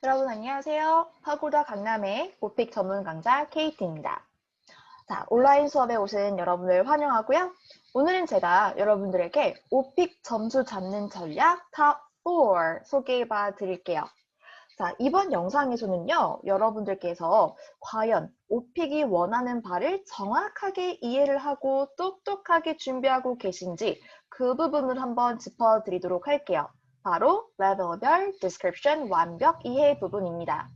여러분 안녕하세요. 파고다 강남의 오픽 전문 강사 케이트입니다. 자, 온라인 수업에 오신 여러분을 환영하고요. 오늘은 제가 여러분들에게 오픽 점수 잡는 전략 탑4 소개해봐 드릴게요. 자, 이번 영상에서는요, 여러분들께서 과연 오픽이 원하는 바를 정확하게 이해를 하고 똑똑하게 준비하고 계신지 그 부분을 한번 짚어드리도록 할게요. 바로 레벨별 디스크립션 완벽 이해 부분입니다.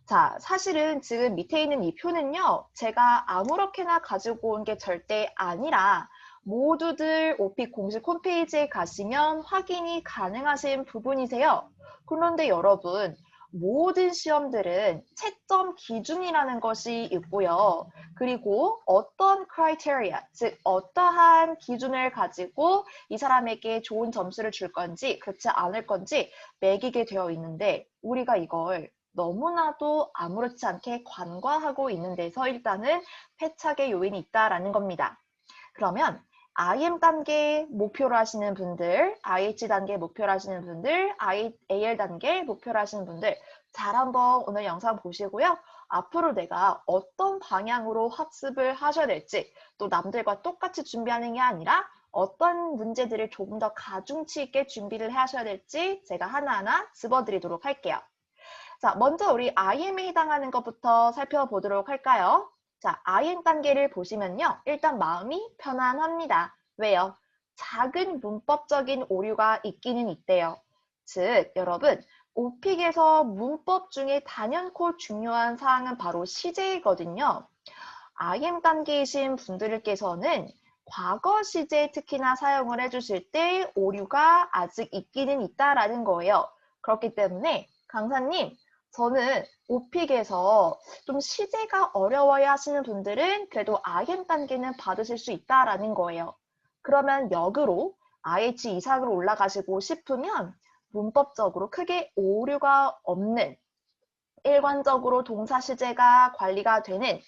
자, 사실은 지금 밑에 있는 이 표는요, 제가 아무렇게나 가지고 온 게 절대 아니라 모두들 오픽 공식 홈페이지에 가시면 확인이 가능하신 부분이세요. 그런데 여러분, 모든 시험들은 채점 기준이라는 것이 있고요. 그리고 어떤 criteria, 즉 어떠한 기준을 가지고 이 사람에게 좋은 점수를 줄 건지 그렇지 않을 건지 매기게 되어 있는데 우리가 이걸 너무나도 아무렇지 않게 관과하고 있는 데서 일단은 패착의 요인이 있다라는 겁니다. 그러면 IM 단계 목표로 하시는 분들, IH 단계 목표로 하시는 분들, AL 단계 목표로 하시는 분들 잘 한번 오늘 영상 보시고요. 앞으로 내가 어떤 방향으로 학습을 하셔야 될지 또 남들과 똑같이 준비하는 게 아니라 어떤 문제들을 조금 더 가중치 있게 준비를 하셔야 될지 제가 하나하나 짚어드리도록 할게요. 자, 먼저 우리 IM에 해당하는 것부터 살펴보도록 할까요? 자, IM 단계를 보시면요. 일단 마음이 편안합니다. 왜요? 작은 문법적인 오류가 있기는 있대요. 즉, 여러분, 오픽에서 문법 중에 단연코 중요한 사항은 바로 시제이거든요. IM 단계이신 분들께서는 과거 시제 특히나 사용을 해주실 때 오류가 아직 있기는 있다라는 거예요. 그렇기 때문에 강사님, 저는 오픽에서 좀 시제가 어려워야 하시는 분들은 그래도 IM 단계는 받으실 수 있다라는 거예요. 그러면 역으로 IH 이상으로 올라가시고 싶으면 문법적으로 크게 오류가 없는 일관적으로 동사 시제가 관리가 되는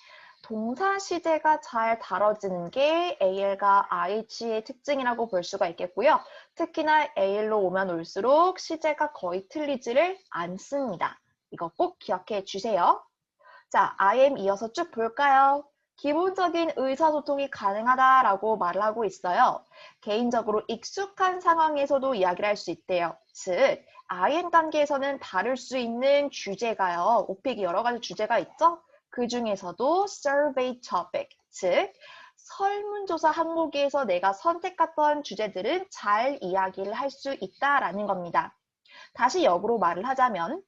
동사 시제가 잘 다뤄지는 게 AL과 IH의 특징이라고 볼 수가 있겠고요. 특히나 AL로 오면 올수록 시제가 거의 틀리지를 않습니다. 이거 꼭 기억해 주세요. 자, IM 이어서 쭉 볼까요? 기본적인 의사소통이 가능하다라고 말을 하고 있어요. 개인적으로 익숙한 상황에서도 이야기를 할 수 있대요. 즉, IM 단계에서는 다룰 수 있는 주제가요. 오픽이 여러 가지 주제가 있죠? 그 중에서도 survey topic, 즉 설문조사 항목에서 내가 선택했던 주제들은 잘 이야기를 할 수 있다라는 겁니다. 다시 역으로 말을 하자면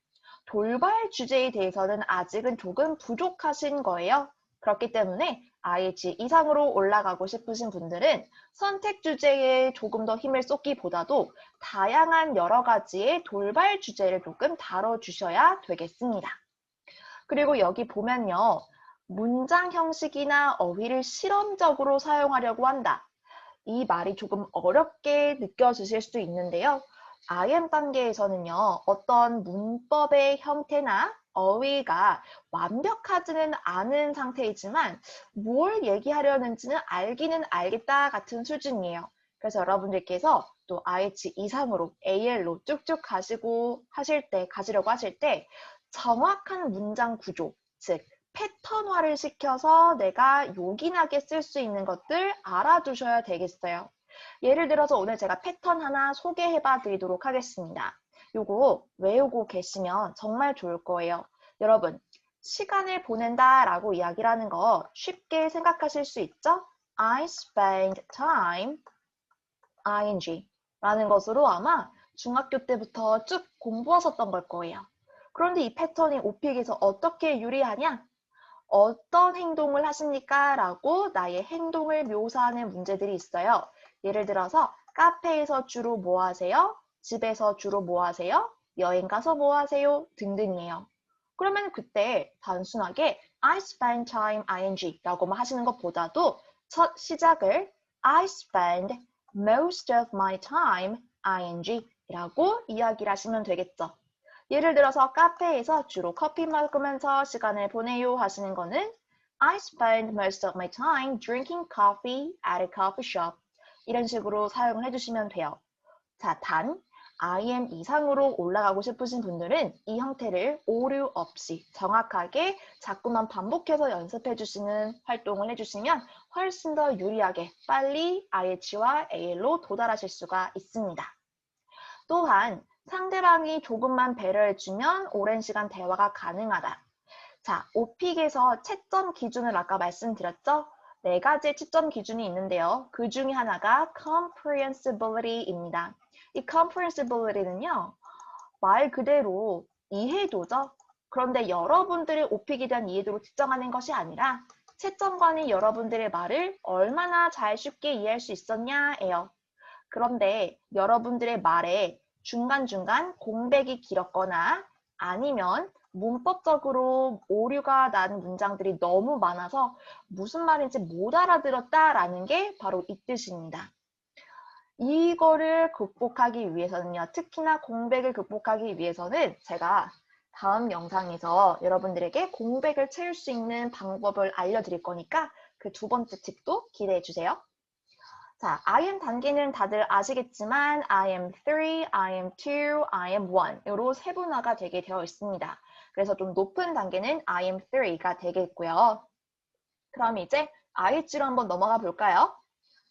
돌발 주제에 대해서는 아직은 조금 부족하신 거예요. 그렇기 때문에 IH 이상으로 올라가고 싶으신 분들은 선택 주제에 조금 더 힘을 쏟기보다도 다양한 여러 가지의 돌발 주제를 조금 다뤄주셔야 되겠습니다. 그리고 여기 보면요. 문장 형식이나 어휘를 실험적으로 사용하려고 한다. 이 말이 조금 어렵게 느껴지실 수 있는데요. IM 단계에서는요, 어떤 문법의 형태나 어휘가 완벽하지는 않은 상태이지만 뭘 얘기하려는지는 알기는 알겠다 같은 수준이에요. 그래서 여러분들께서 또 IH 이상으로 AL로 쭉쭉 가시려고 하실 때 정확한 문장 구조, 즉 패턴화를 시켜서 내가 요긴하게 쓸 수 있는 것들 알아두셔야 되겠어요. 예를 들어서 오늘 제가 패턴 하나 소개해봐 드리도록 하겠습니다. 요거 외우고 계시면 정말 좋을 거예요. 여러분, 시간을 보낸다라고 이야기를 하는 거 쉽게 생각하실 수 있죠? I spend time, ing 라는 것으로 아마 중학교 때부터 쭉 공부하셨던 걸 거예요. 그런데 이 패턴이 오픽에서 어떻게 유리하냐? 어떤 행동을 하십니까? 라고 나의 행동을 묘사하는 문제들이 있어요. 예를 들어서 카페에서 주로 뭐 하세요? 집에서 주로 뭐 하세요? 여행 가서 뭐 하세요? 등등이에요. 그러면 그때 단순하게 I spend time ing 라고만 하시는 것보다도 첫 시작을 I spend most of my time ing 라고 이야기를 하시면 되겠죠. 예를 들어서 카페에서 주로 커피 먹으면서 시간을 보내요 하시는 거는 I spend most of my time drinking coffee at a coffee shop. 이런 식으로 사용을 해주시면 돼요. 자, 단 IM 이상으로 올라가고 싶으신 분들은 이 형태를 오류 없이 정확하게 자꾸만 반복해서 연습해 주시는 활동을 해주시면 훨씬 더 유리하게 빨리 IH와 AL로 도달하실 수가 있습니다. 또한 상대방이 조금만 배려해주면 오랜 시간 대화가 가능하다. 자, 오픽에서 채점 기준을 아까 말씀드렸죠? 4가지의 채점 기준이 있는데요. 그 중에 하나가 comprehensibility입니다. 이 comprehensibility는요, 말 그대로 이해도죠. 그런데 여러분들의 오픽에 대한 이해도로 측정하는 것이 아니라 채점관이 여러분들의 말을 얼마나 잘 쉽게 이해할 수 있었냐예요. 그런데 여러분들의 말에 중간중간 공백이 길었거나 아니면 문법적으로 오류가 난 문장들이 너무 많아서 무슨 말인지 못 알아들었다라는 게 바로 이 뜻입니다. 이거를 극복하기 위해서는요, 특히나 공백을 극복하기 위해서는 제가 다음 영상에서 여러분들에게 공백을 채울 수 있는 방법을 알려드릴 거니까 그 2번째 팁도 기대해 주세요. 자, IM 단계는 다들 아시겠지만 IM3, IM2, IM1 으로 세분화가 되게 되어 있습니다. 그래서 좀 높은 단계는 IM3가 되겠고요. 그럼 이제 IH로 한번 넘어가 볼까요?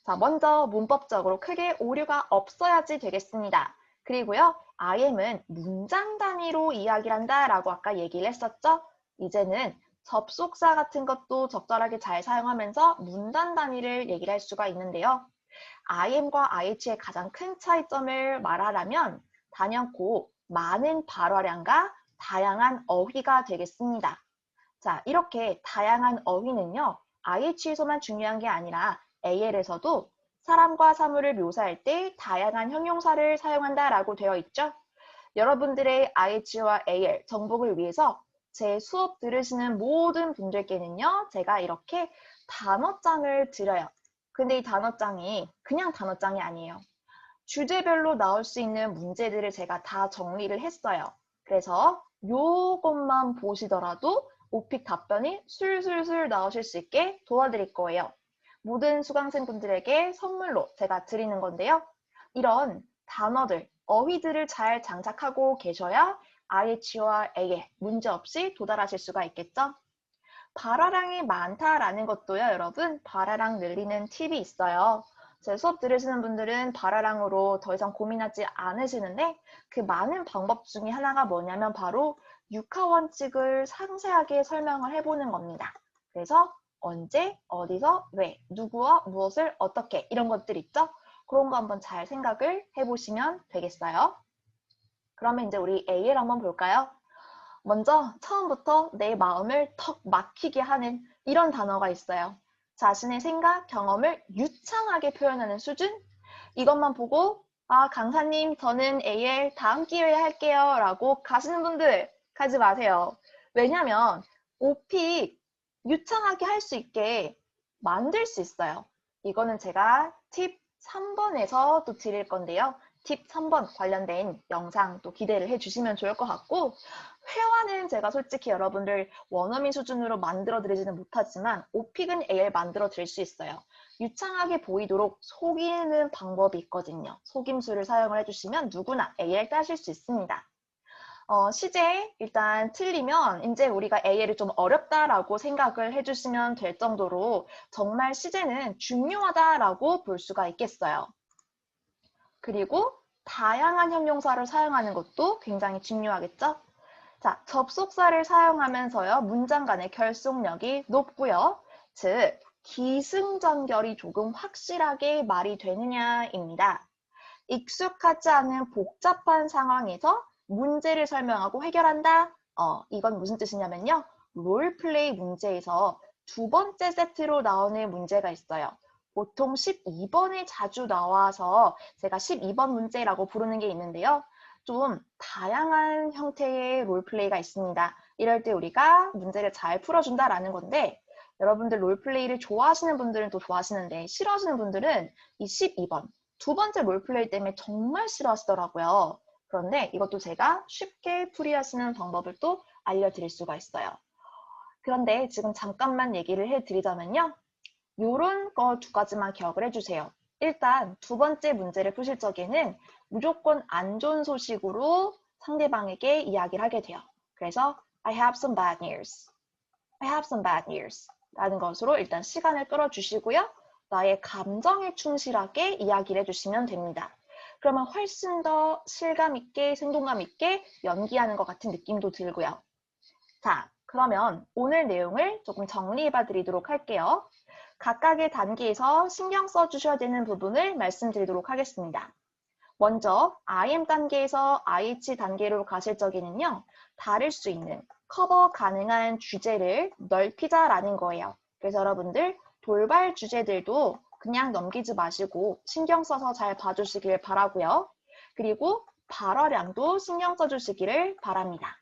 자, 먼저 문법적으로 크게 오류가 없어야지 되겠습니다. 그리고요, IM은 문장 단위로 이야기를 한다라고 아까 얘기를 했었죠? 이제는 접속사 같은 것도 적절하게 잘 사용하면서 문단 단위를 얘기를 할 수가 있는데요. IM과 IH의 가장 큰 차이점을 말하라면 단연코 많은 발화량과 다양한 어휘가 되겠습니다. 자, 이렇게 다양한 어휘는요, IH에서만 중요한 게 아니라 AL에서도 사람과 사물을 묘사할 때 다양한 형용사를 사용한다라고 되어 있죠. 여러분들의 IH와 AL 정복을 위해서 제 수업 들으시는 모든 분들께는요, 제가 이렇게 단어장을 드려요. 근데 이 단어장이 그냥 단어장이 아니에요. 주제별로 나올 수 있는 문제들을 제가 다 정리를 했어요. 그래서 요것만 보시더라도 오픽 답변이 술술술 나오실 수 있게 도와드릴 거예요. 모든 수강생분들에게 선물로 제가 드리는 건데요. 이런 단어들, 어휘들을 잘 장착하고 계셔야 IH와 A에 문제없이 도달하실 수가 있겠죠? 발화량이 많다라는 것도요, 여러분, 발화량 늘리는 팁이 있어요. 제 수업 들으시는 분들은 발화량으로 더 이상 고민하지 않으시는데 그 많은 방법 중에 하나가 뭐냐면 바로 육하 원칙을 상세하게 설명을 해보는 겁니다. 그래서 언제, 어디서, 왜, 누구와 무엇을 어떻게 이런 것들 있죠? 그런 거 한번 잘 생각을 해보시면 되겠어요. 그러면 이제 우리 A를 한번 볼까요? 먼저 처음부터 내 마음을 턱 막히게 하는 이런 단어가 있어요. 자신의 생각, 경험을 유창하게 표현하는 수준? 이것만 보고 아, 강사님 저는 AL 다음 기회에 할게요 라고 가시는 분들 가지 마세요. 왜냐면 오픽 유창하게 할 수 있게 만들 수 있어요. 이거는 제가 팁 3번에서 또 드릴 건데요. 팁 3번 관련된 영상 또 기대를 해주시면 좋을 것 같고 회화는 제가 솔직히 여러분들 원어민 수준으로 만들어 드리지는 못하지만 오픽은 AL 만들어 드릴 수 있어요. 유창하게 보이도록 속이는 방법이 있거든요. 속임수를 사용을 해주시면 누구나 AL 따실 수 있습니다. 시제 일단 틀리면 이제 우리가 AL이 좀 어렵다라고 생각을 해주시면 될 정도로 정말 시제는 중요하다라고 볼 수가 있겠어요. 그리고 다양한 형용사를 사용하는 것도 굉장히 중요하겠죠? 자, 접속사를 사용하면서요, 문장 간의 결속력이 높고요. 즉, 기승전결이 조금 확실하게 말이 되느냐입니다. 익숙하지 않은 복잡한 상황에서 문제를 설명하고 해결한다? 이건 무슨 뜻이냐면요. 롤플레이 문제에서 2번째 세트로 나오는 문제가 있어요. 보통 12번에 자주 나와서 제가 12번 문제라고 부르는 게 있는데요. 좀 다양한 형태의 롤플레이가 있습니다. 이럴 때 우리가 문제를 잘 풀어준다라는 건데 여러분들 롤플레이를 좋아하시는 분들은 또 좋아하시는데 싫어하시는 분들은 이 12번 2번째 롤플레이 때문에 정말 싫어하시더라고요. 그런데 이것도 제가 쉽게 풀이하시는 방법을 또 알려드릴 수가 있어요. 그런데 지금 잠깐만 얘기를 해드리자면요. 요런 거 2가지만 기억을 해주세요. 일단 2번째 문제를 푸실 적에는 무조건 안 좋은 소식으로 상대방에게 이야기를 하게 돼요. 그래서 I have some bad news. I have some bad news. 라는 것으로 일단 시간을 끌어주시고요. 나의 감정에 충실하게 이야기를 해주시면 됩니다. 그러면 훨씬 더 실감 있게, 생동감 있게 연기하는 것 같은 느낌도 들고요. 자, 그러면 오늘 내용을 조금 정리해봐 드리도록 할게요. 각각의 단계에서 신경 써주셔야 되는 부분을 말씀드리도록 하겠습니다. 먼저 IM 단계에서 IH 단계로 가실 적에는요. 다를 수 있는 커버 가능한 주제를 넓히자라는 거예요. 그래서 여러분들 돌발 주제들도 그냥 넘기지 마시고 신경 써서 잘 봐주시길 바라고요. 그리고 발어량도 신경 써주시기를 바랍니다.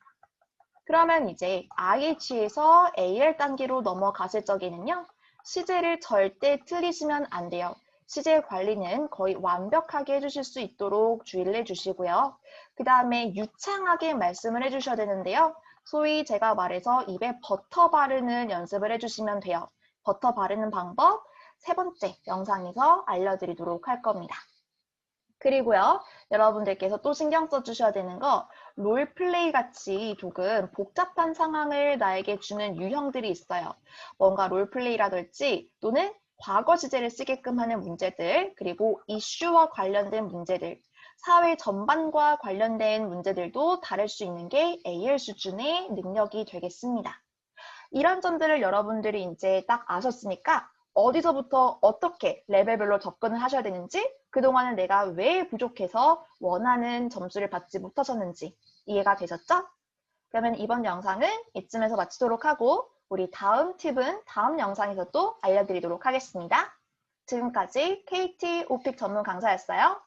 그러면 이제 IH에서 AL 단계로 넘어갔을 적에는요. 시제를 절대 틀리시면 안 돼요. 시제 관리는 거의 완벽하게 해주실 수 있도록 주의를 해주시고요. 그 다음에 유창하게 말씀을 해주셔야 되는데요. 소위 제가 말해서 입에 버터 바르는 연습을 해주시면 돼요. 버터 바르는 방법 3번째 영상에서 알려드리도록 할 겁니다. 그리고요, 여러분들께서 또 신경 써주셔야 되는 거 롤플레이 같이 조금 복잡한 상황을 나에게 주는 유형들이 있어요. 뭔가 롤플레이라든지 또는 과거 시제를 쓰게끔 하는 문제들, 그리고 이슈와 관련된 문제들, 사회 전반과 관련된 문제들도 다룰 수 있는 게 AL 수준의 능력이 되겠습니다. 이런 점들을 여러분들이 이제 딱 아셨으니까 어디서부터 어떻게 레벨별로 접근을 하셔야 되는지, 그동안은 내가 왜 부족해서 원하는 점수를 받지 못하셨는지 이해가 되셨죠? 그러면 이번 영상은 이쯤에서 마치도록 하고 우리 다음 팁은 다음 영상에서 또 알려드리도록 하겠습니다. 지금까지 KT 오픽 전문 강사였어요.